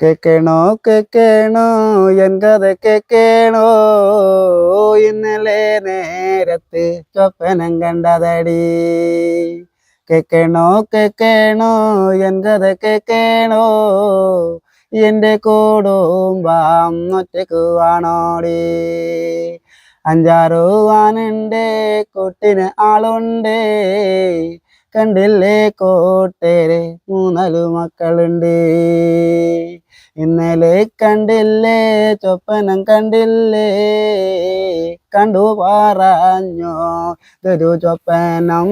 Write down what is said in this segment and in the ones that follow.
കേക്കണോ കേക്കണോ N കഥ കേക്കണോ ഇന്നലെ നേരത്ത് സ്വപ്നം കണ്ടതടി. കേക്കണോ കേക്കണോ എൻ കഥ കേക്കണോ എന്റെ കൂടുംബം ഒറ്റക്ക് വാണോടി. അഞ്ചാറു ആനുണ്ട് കൂട്ടിന് ആളുണ്ട്, കണ്ടില്ലേ കൂട്ടേര് മൂന്നാലു മക്കളുണ്ട്. ഇന്നലെ കണ്ടില്ലേ സ്വപ്നം കണ്ടില്ലേ, കണ്ടു പറഞ്ഞോ ഇതൊരു സ്വപ്നം.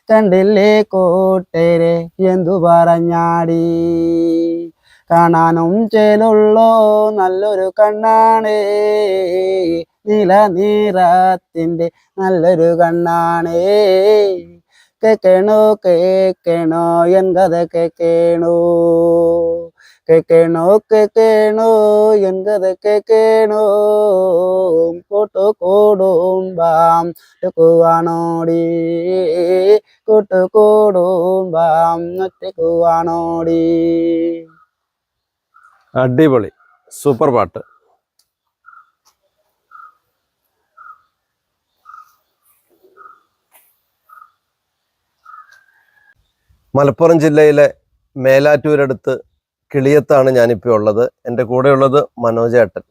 കണ്ടില്ലേ കൂട്ടേരെ എന്തു പറഞ്ഞാടി. കാണാനും ചേലുള്ളോ നല്ലൊരു കണ്ണാണ്, നീല നിറത്തിന്റെ നല്ലൊരു കണ്ണാണ്. കേക്കണോ കേക്കണോ എൻ കഥ കേക്കണോ. കേക്കണോ കേക്കണോ എൻ കഥ കേക്കണോ കൂട്ടുകൂടുംബം ഒറ്റക്കുവാണോടി. കൂട്ടുകൂടുംബം ഒറ്റക്കുവാണോടി. അടിപൊളി, സൂപ്പർ പാട്ട്. മലപ്പുറം ജില്ലയിലെ മേലാറ്റൂരടുത്ത് കിളിയത്താണ് ഞാനിപ്പോൾ ഉള്ളത്. എൻ്റെ കൂടെയുള്ളത് മനോജേട്ടൻ.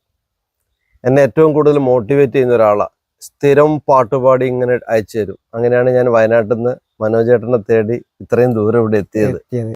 എന്നെ ഏറ്റവും കൂടുതൽ മോട്ടിവേറ്റ് ചെയ്യുന്ന ഒരാളാണ്. സ്ഥിരം പാട്ടുപാടി ഇങ്ങനെ അയച്ചു തരും. അങ്ങനെയാണ് ഞാൻ വയനാട്ടിൽ നിന്ന് മനോജേട്ടനെ തേടി ഇത്രയും ദൂരം ഇവിടെ എത്തിയത്.